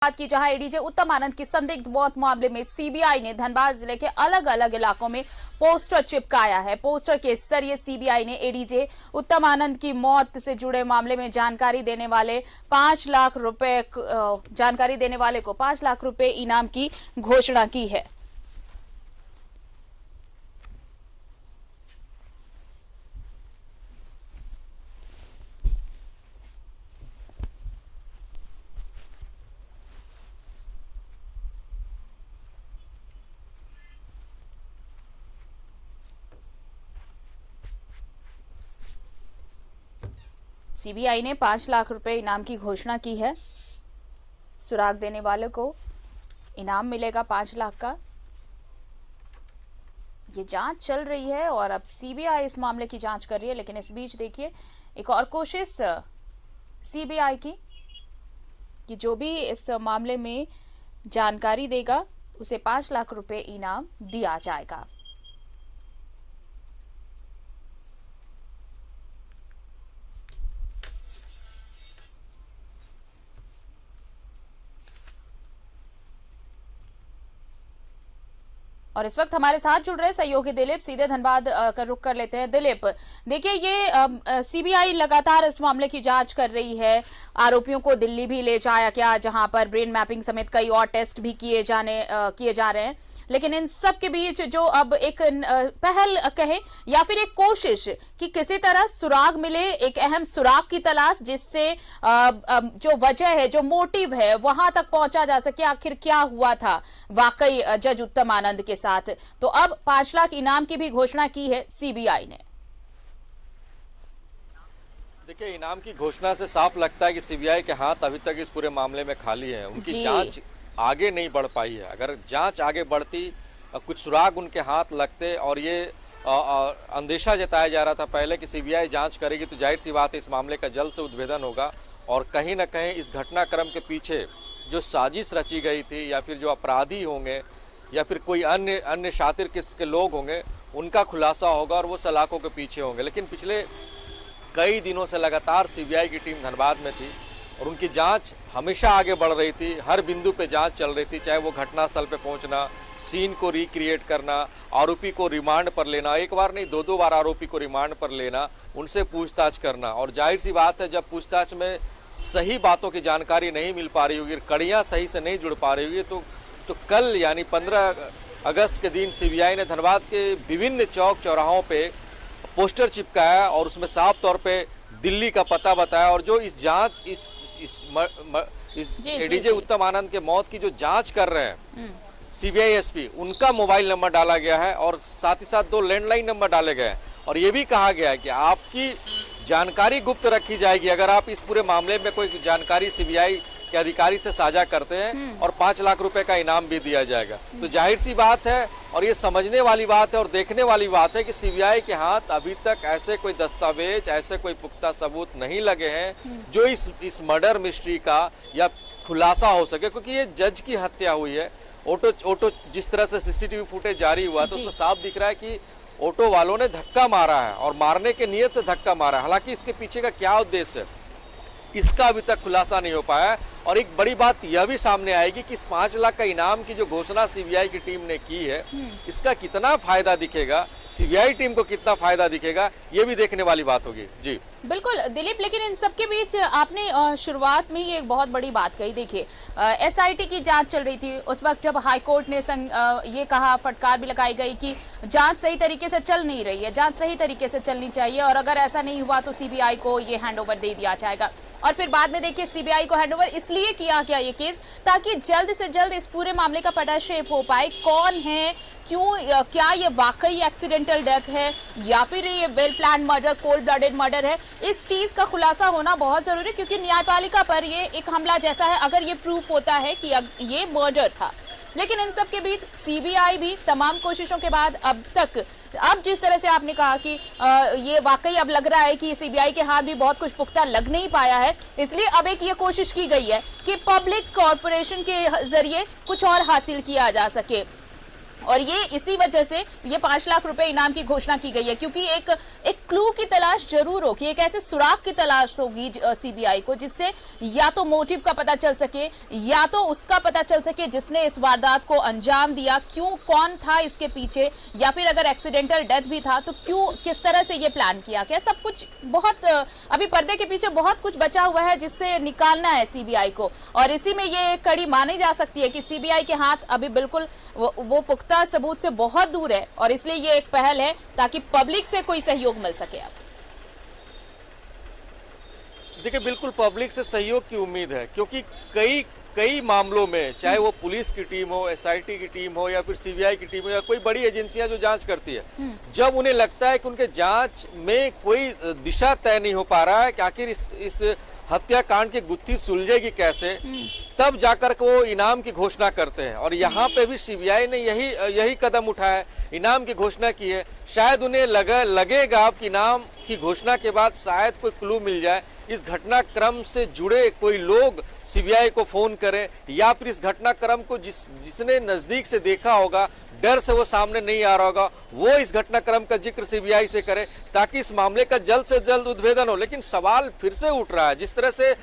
बात की जहां एडीजे उत्तम आनंद की संदिग्ध मौत मामले में सीबीआई ने धनबाद जिले के अलग अलग इलाकों में पोस्टर चिपकाया है। पोस्टर के जरिए सीबीआई ने एडीजे उत्तम आनंद की मौत से जुड़े मामले में जानकारी देने वाले को 5 लाख रुपए इनाम की घोषणा की है। सीबीआई ने 5 लाख रुपए इनाम की घोषणा की है। सुराग देने वाले को इनाम मिलेगा 5 लाख का। ये जांच चल रही है और अब सीबीआई इस मामले की जांच कर रही है, लेकिन इस बीच देखिए एक और कोशिश सीबीआई की कि जो भी इस मामले में जानकारी देगा उसे 5 लाख रुपए इनाम दिया जाएगा। और इस वक्त हमारे साथ जुड़ रहे सहयोगी दिलीप, सीधे धनबाद का रुख कर लेते हैं। दिलीप, देखिए ये सीबीआई लगातार इस मामले की जांच कर रही है। आरोपियों को दिल्ली भी ले जाया गया, जहां पर ब्रेन मैपिंग समेत कई और टेस्ट भी किए जा रहे हैं, लेकिन इन सब के बीच जो अब एक पहल कहें या फिर एक कोशिश कि किसी तरह सुराग मिले, एक अहम सुराग की तलाश, जिससे जो वजह है, जो मोटिव है, वहां तक पहुंचा जा सके। आखिर क्या हुआ था वाकई जज उत्तम आनंद के साथ। तो अब 5 लाख इनाम की भी घोषणा की है सीबीआई ने। देखिए, इनाम की घोषणा से साफ लगता है कि सीबीआई के हाथ अभी तक इस पूरे मामले में खाली है। उनकी जांच आगे नहीं बढ़ पाई है। अगर जांच आगे बढ़ती, कुछ सुराग उनके हाथ लगते, और ये अंदेशा जताया जा रहा था पहले कि सीबीआई जांच करेगी, तो जाहिर सी बात है इस मामले का जल्द से उद्भेदन होगा और कहीं ना कहीं इस घटनाक्रम के पीछे जो साजिश रची गई थी, या फिर जो अपराधी होंगे, या फिर कोई अन्य शातिर किस्म के लोग होंगे, उनका खुलासा होगा और वो सलाखों के पीछे होंगे। लेकिन पिछले कई दिनों से लगातार सीबीआई की टीम धनबाद में थी और उनकी जांच हमेशा आगे बढ़ रही थी। हर बिंदु पे जांच चल रही थी, चाहे वो घटनास्थल पे पहुंचना, सीन को रिक्रिएट करना, आरोपी को रिमांड पर लेना, एक बार नहीं 2-2 बार आरोपी को रिमांड पर लेना, उनसे पूछताछ करना। और जाहिर सी बात है, जब पूछताछ में सही बातों की जानकारी नहीं मिल पा रही होगी, कड़ियाँ सही से नहीं जुड़ पा रही होगी, तो कल यानी 15 अगस्त के दिन सीबीआई ने धनबाद के विभिन्न चौक चौराहों पे पोस्टर चिपकाया और उसमें साफ तौर पे दिल्ली का पता बताया। और जो इस जांच इस एडीजे उत्तम आनंद के मौत की जो जांच कर रहे हैं सीबीआई एसपी, उनका मोबाइल नंबर डाला गया है और साथ ही साथ 2 लैंडलाइन नंबर डाले गए हैं। और ये भी कहा गया है कि आपकी जानकारी गुप्त रखी जाएगी अगर आप इस पूरे मामले में कोई जानकारी सीबीआई के अधिकारी से साझा करते हैं, और 5 लाख रुपए का इनाम भी दिया जाएगा। तो जाहिर सी बात है और ये समझने वाली बात है और देखने वाली बात है कि सीबीआई के हाथ अभी तक ऐसे कोई दस्तावेज, ऐसे कोई पुख्ता सबूत नहीं लगे हैं जो इस मर्डर मिस्ट्री का या खुलासा हो सके। क्योंकि ये जज की हत्या हुई है। ऑटो जिस तरह से सीसीटीवी फुटेज जारी हुआ तो उसमें साफ दिख रहा है कि ऑटो वालों ने धक्का मारा है और मारने के नियत से धक्का मारा है। हालांकि इसके पीछे का क्या उद्देश्य है, इसका अभी तक खुलासा नहीं हो पाया है। और एक बड़ी बात यह भी सामने आएगी कि इस 5 लाख का इनाम की जो घोषणा सीबीआई की टीम ने की है, इसका कितना फायदा दिखेगा, सीबीआई टीम को कितना फायदा दिखेगा, ये भी देखने वाली बात होगी। जी बिल्कुल दिलीप, लेकिन इन सब के बीच आपने शुरुआत में ही एक बहुत बड़ी बात कही। देखिए, एसआईटी की जांच चल रही थी उस वक्त, जब हाईकोर्ट ने ये कहा, फटकार भी लगाई गई कि जांच सही तरीके से चल नहीं रही है, जांच सही तरीके से चलनी चाहिए, और अगर ऐसा नहीं हुआ तो सीबीआई को ये हैंडओवर दे दिया जाएगा। और फिर बाद में देखिए सीबीआई को हैंडओवर इसलिए किया गया ये केस, ताकि जल्द से जल्द इस पूरे मामले का पटाक्षेप हो पाए। कौन है, क्यों, क्या ये वाकई एक्सीडेंटल डेथ है या फिर ये well plan murder, cold blooded murder है, इस चीज का खुलासा होना बहुत जरूरी है। क्योंकि न्यायपालिका पर ये एक हमला जैसा है अगर ये प्रूफ होता है कि ये मर्डर था। लेकिन इन सब के बीच सीबीआई भी तमाम कोशिशों के बाद अब जिस तरह से आपने कहा कि ये वाकई अब लग रहा है कि सीबीआई के हाथ भी बहुत कुछ पुख्ता लग नहीं पाया है, इसलिए अब एक ये कोशिश की गई है कि पब्लिक कॉर्पोरेशन के जरिए कुछ और हासिल किया जा सके। और ये इसी वजह से ये 5 लाख रुपए इनाम की घोषणा की गई है, क्योंकि एक क्लू की तलाश जरूर होगी, एक ऐसे सुराग की तलाश होगी सीबीआई को, जिससे या तो मोटिव का पता चल सके या तो उसका पता चल सके जिसने इस वारदात को अंजाम दिया, क्यों, कौन था इसके पीछे, या फिर अगर एक्सीडेंटल डेथ भी था तो क्यों, किस तरह से ये प्लान किया गया। सब कुछ बहुत अभी पर्दे के पीछे बहुत कुछ बचा हुआ है जिससे निकालना है सीबीआई को, और इसी में ये कड़ी मानी जा सकती है कि सीबीआई के हाथ अभी बिल्कुल वो पुख्ता सबूत से बहुत दूर है, और इसलिए ये एक पहल है ताकि पब्लिक से कोई सहयोग मिल सके। अब देखिए, बिल्कुल पब्लिक से सहयोग की उम्मीद है, क्योंकि कई मामलों में, चाहे वो पुलिस की टीम हो, एसआईटी की टीम हो, या फिर सीबीआई की टीम हो, या कोई बड़ी एजेंसियां जो जांच करती है, जब उन्हें लगता है कि उनके जांच में कोई दिशा तय नहीं हो पा रहा है कि आखिर इस हत्याकांड की गुत्थी सुलझेगी कैसे, तब जाकर के वो इनाम की घोषणा करते हैं। और यहाँ पे भी सीबीआई ने यही कदम उठाया है, इनाम की घोषणा की है। शायद उन्हें लगेगा कि इनाम की घोषणा के बाद शायद कोई क्लू मिल जाए, इस घटनाक्रम से जुड़े कोई लोग सीबीआई को फोन करें, या फिर इस घटनाक्रम को जिसने नजदीक से देखा होगा, डर से वो सामने नहीं आ रहा होगा, वो इस घटनाक्रम का जिक्र सीबीआई से करे, ताकि इस मामले का जल्द से जल्द उद्भेदन हो। लेकिन सवाल फिर से उठ रहा है, जिस तरह से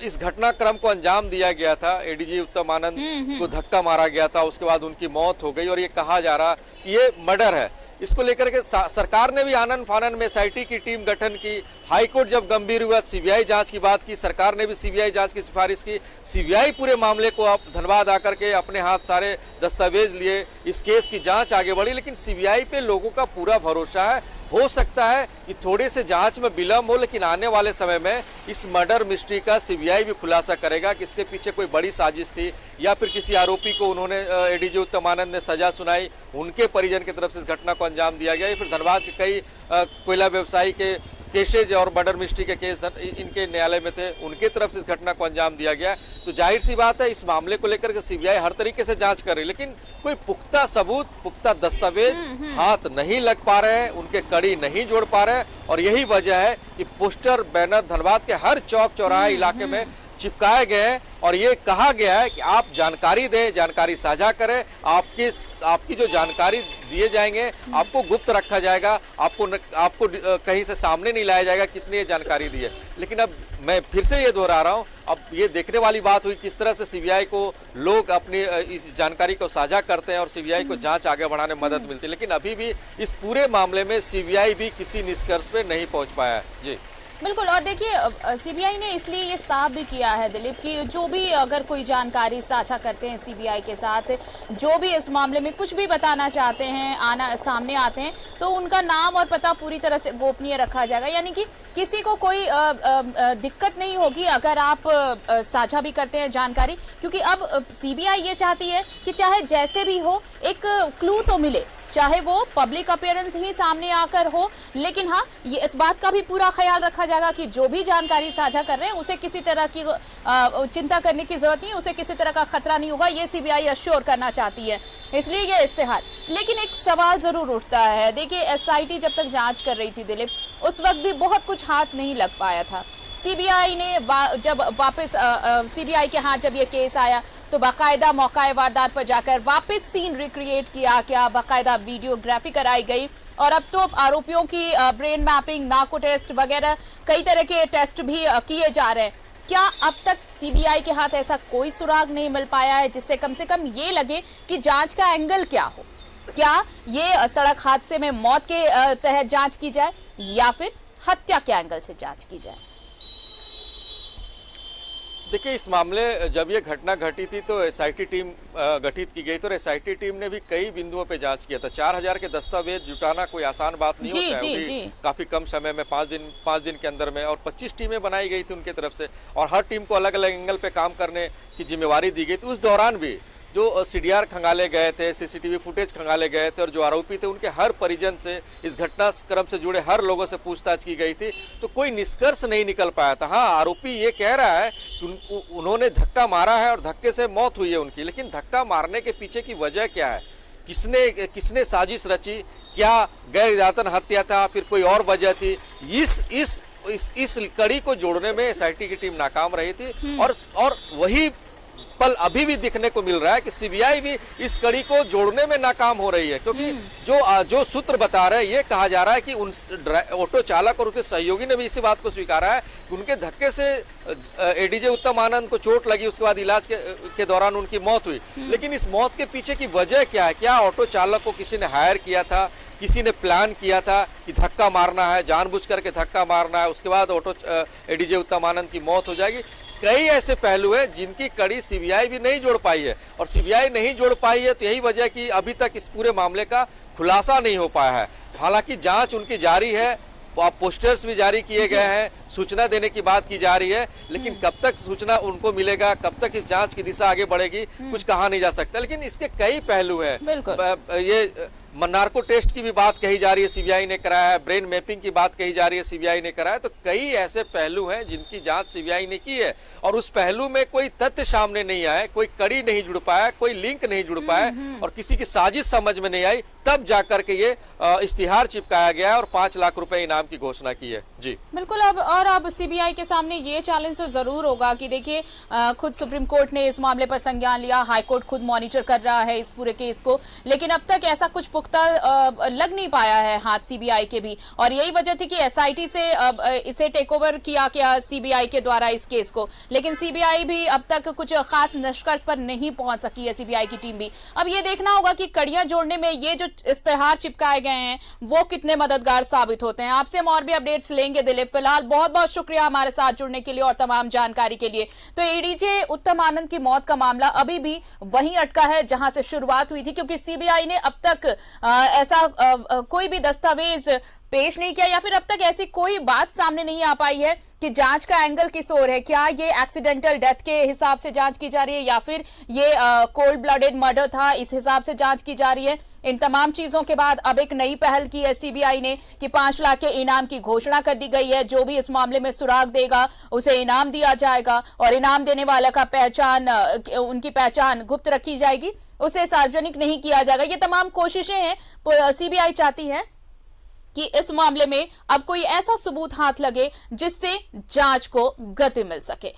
इस घटनाक्रम को अंजाम दिया गया था, एडीजी उत्तम आनंद को धक्का मारा गया था, उसके बाद उनकी मौत हो गई, और ये कहा जा रहा कि ये मर्डर है। इसको लेकर के सरकार ने भी आनन फानन में एसआईटी की टीम गठन की। हाईकोर्ट जब गंभीर हुआ, सीबीआई जांच की बात की, सरकार ने भी सीबीआई जांच की सिफारिश की। सीबीआई पूरे मामले को अब धनबाद आकर के अपने हाथ सारे दस्तावेज लिए, इस केस की जांच आगे बढ़ी। लेकिन सीबीआई पे लोगों का पूरा भरोसा है। हो सकता है कि थोड़े से जांच में विलंब हो, लेकिन आने वाले समय में इस मर्डर मिस्ट्री का सीबीआई भी खुलासा करेगा कि इसके पीछे कोई बड़ी साजिश थी, या फिर किसी आरोपी को उन्होंने एडीजी उत्तम आनंद ने सजा सुनाई, उनके परिजन की तरफ से इस घटना को अंजाम दिया गया, या फिर धनबाद के कई कोयला व्यवसायी के केसेज और मर्डर मिस्ट्री के केस इनके न्यायालय में थे, उनके तरफ से इस घटना को अंजाम दिया गया। तो जाहिर सी बात है, इस मामले को लेकर के सीबीआई हर तरीके से जांच कर रही है, लेकिन कोई पुख्ता सबूत, पुख्ता दस्तावेज हाथ नहीं लग पा रहे हैं, उनके कड़ी नहीं जोड़ पा रहे हैं। और यही वजह है कि पोस्टर बैनर धनबाद के हर चौक चौराहे इलाके में चिपकाए गए हैं, और ये कहा गया है कि आप जानकारी दें, जानकारी साझा करें, आपकी जो जानकारी दिए जाएंगे आपको गुप्त रखा जाएगा, आपको कहीं से सामने नहीं लाया जाएगा किसने ये जानकारी दी है। लेकिन अब मैं फिर से ये दोहरा रहा हूँ, अब ये देखने वाली बात हुई किस तरह से सीबीआई को लोग अपनी इस जानकारी को साझा करते हैं और सीबीआई को जांच आगे बढ़ाने में मदद मिलती है। लेकिन अभी भी इस पूरे मामले में सीबीआई भी किसी निष्कर्ष पे नहीं पहुंच पाया है। जी बिल्कुल, और देखिए सीबीआई ने इसलिए ये साफ भी किया है दिलीप कि जो भी अगर कोई जानकारी साझा करते हैं सीबीआई के साथ, जो भी इस मामले में कुछ भी बताना चाहते हैं, सामने आते हैं, तो उनका नाम और पता पूरी तरह से गोपनीय रखा जाएगा। यानी कि किसी को कोई दिक्कत नहीं होगी अगर आप साझा भी करते हैं जानकारी, क्योंकि अब सीबीआई ये चाहती है कि चाहे जैसे भी हो एक क्लू तो मिले, चाहे वो पब्लिक अपीयरेंस ही सामने आकर हो, लेकिन हाँ, ये इस बात का भी पूरा ख्याल रखा जाएगा कि जो भी जानकारी साझा कर रहे हैं उसे किसी तरह की चिंता करने की जरूरत नहीं, उसे किसी तरह का खतरा नहीं होगा, ये सीबीआई अश्योर करना चाहती है, इसलिए ये इश्तेहार। लेकिन एक सवाल जरूर उठता है, देखिए एसआईटी जब तक जांच कर रही थी दिलीप, उस वक्त भी बहुत कुछ हाथ नहीं लग पाया था। सीबीआई ने जब वापस सीबीआई के हाथ जब ये केस आया तो बाकायदा मौका वारदात पर जाकर वापस सीन रिक्रिएट किया गया, बाकायदा वीडियोग्राफी कराई गई, और अब तो आरोपियों की ब्रेन मैपिंग, नार्को टेस्ट वगैरह कई तरह के टेस्ट भी किए जा रहे हैं। क्या अब तक सीबीआई के हाथ ऐसा कोई सुराग नहीं मिल पाया है जिससे कम से कम ये लगे कि जांच का एंगल क्या हो? क्या ये सड़क हादसे में मौत के तहत जांच की जाए या फिर हत्या के एंगल से जांच की जाए? देखिए, इस मामले जब ये घटना घटी थी तो एसआईटी टीम गठित की गई, तो एसआईटी टीम ने भी कई बिंदुओं पे जांच किया था। 4000 के दस्तावेज जुटाना कोई आसान बात नहीं होता है, जी। काफी कम समय में 5 दिन के अंदर में, और 25 टीमें बनाई गई थी उनके तरफ से, और हर टीम को अलग अलग एंगल पे काम करने की जिम्मेवारी दी गई थी। उस दौरान भी जो सीडीआर खंगाले गए थे, सीसीटीवी फुटेज खंगाले गए थे, और जो आरोपी थे उनके हर परिजन से, इस घटनाक्रम से जुड़े हर लोगों से पूछताछ की गई थी, तो कोई निष्कर्ष नहीं निकल पाया था। हाँ, आरोपी ये कह रहा है कि उन्होंने धक्का मारा है और धक्के से मौत हुई है उनकी, लेकिन धक्का मारने के पीछे की वजह क्या है, किसने साजिश रची, क्या गैर इरादतन हत्या था, फिर कोई और वजह थी, इस कड़ी को जोड़ने में एसआईटी की टीम नाकाम रही थी। और वही पल अभी भी दिखने को मिल रहा है कि सीबीआई भी इस कड़ी को जोड़ने में नाकाम हो रही है, क्योंकि जो सूत्र बता रहे हैं, ये कहा जा रहा है कि उन ऑटो चालक और उसके सहयोगी ने भी इसी बात को स्वीकारा है कि उनके धक्के से एडीजे उत्तम आनंद को चोट लगी, उसके बाद इलाज के दौरान उनकी मौत हुई। लेकिन इस मौत के पीछे की वजह क्या है? क्या ऑटो चालक को किसी ने हायर किया था, किसी ने प्लान किया था कि धक्का मारना है, जानबूझ करके धक्का मारना है, उसके बाद एडीजे उत्तम आनंद की मौत हो जाएगी? कई ऐसे पहलू हैं जिनकी कड़ी सीबीआई भी नहीं जोड़ पाई है, और सीबीआई नहीं जोड़ पाई है तो यही वजह कि अभी तक इस पूरे मामले का खुलासा नहीं हो पाया है। हालांकि जांच उनकी जारी है, पोस्टर्स भी जारी किए गए हैं, सूचना देने की बात की जा रही है, लेकिन कब तक सूचना उनको मिलेगा, कब तक इस जांच की दिशा आगे बढ़ेगी, कुछ कहा नहीं जा सकता। लेकिन इसके कई पहलू हैं। ये नार्को टेस्ट की भी बात कही जा रही है, सीबीआई ने कराया है, ब्रेन मैपिंग की बात कही जा रही है, सीबीआई ने कराया है। तो कई ऐसे पहलू हैं जिनकी जांच सीबीआई ने की है, और उस पहलू में कोई तथ्य सामने नहीं आए, कोई कड़ी नहीं जुड़ पाया, कोई लिंक नहीं जुड़ पाया, और किसी की साजिश समझ में नहीं आई, तब जाकर के ये इश्तिहार चिपकाया गया और 5 लाख रुपए इनाम की घोषणा की है। जी बिल्कुल। अब सीबीआई के सामने ये चैलेंज तो जरूर होगा कि देखिए, खुद सुप्रीम कोर्ट ने इस मामले पर संज्ञान लिया, हाई कोर्ट खुद मॉनिटर कर रहा है इस पूरे केस को, लेकिन अब तक ऐसा कुछ पुख्ता लग नहीं पाया है हाथ सीबीआई के भी, और यही वजह थी कि एसआईटी से इसे टेक ओवर किया गया सीबीआई के द्वारा इस केस को, लेकिन सीबीआई भी अब तक कुछ खास निष्कर्ष पर नहीं पहुंच सकी है, सीबीआई की टीम भी। अब ये देखना होगा कि कड़ियां जोड़ने में ये जो इश्तेहार चिपकाए गए हैं वो कितने मददगार साबित होते हैं। आपसे हम और भी अपडेट्स लेंगे दिलीप। फिलहाल बहुत बहुत शुक्रिया हमारे साथ जुड़ने के लिए और तमाम जानकारी के लिए। तो एडीजे उत्तम आनंद की मौत का मामला अभी भी वहीं अटका है जहां से शुरुआत हुई थी, क्योंकि सीबीआई ने अब तक ऐसा कोई भी दस्तावेज पेश नहीं किया, या फिर अब तक ऐसी कोई बात सामने नहीं आ पाई है कि जांच का एंगल किस ओर है। क्या ये एक्सीडेंटल डेथ के हिसाब से जांच की जा रही है, या फिर ये कोल्ड ब्लडेड मर्डर था इस हिसाब से जांच की जा रही है। इन तमाम चीजों के बाद अब एक नई पहल की है सीबीआई ने कि 5 लाख के इनाम की घोषणा कर दी गई है। जो भी इस मामले में सुराग देगा उसे इनाम दिया जाएगा, और इनाम देने वाला का उनकी पहचान गुप्त रखी जाएगी, उसे सार्वजनिक नहीं किया जाएगा। ये तमाम कोशिशें हैं, सीबीआई चाहती है कि इस मामले में अब कोई ऐसा सबूत हाथ लगे जिससे जांच को गति मिल सके।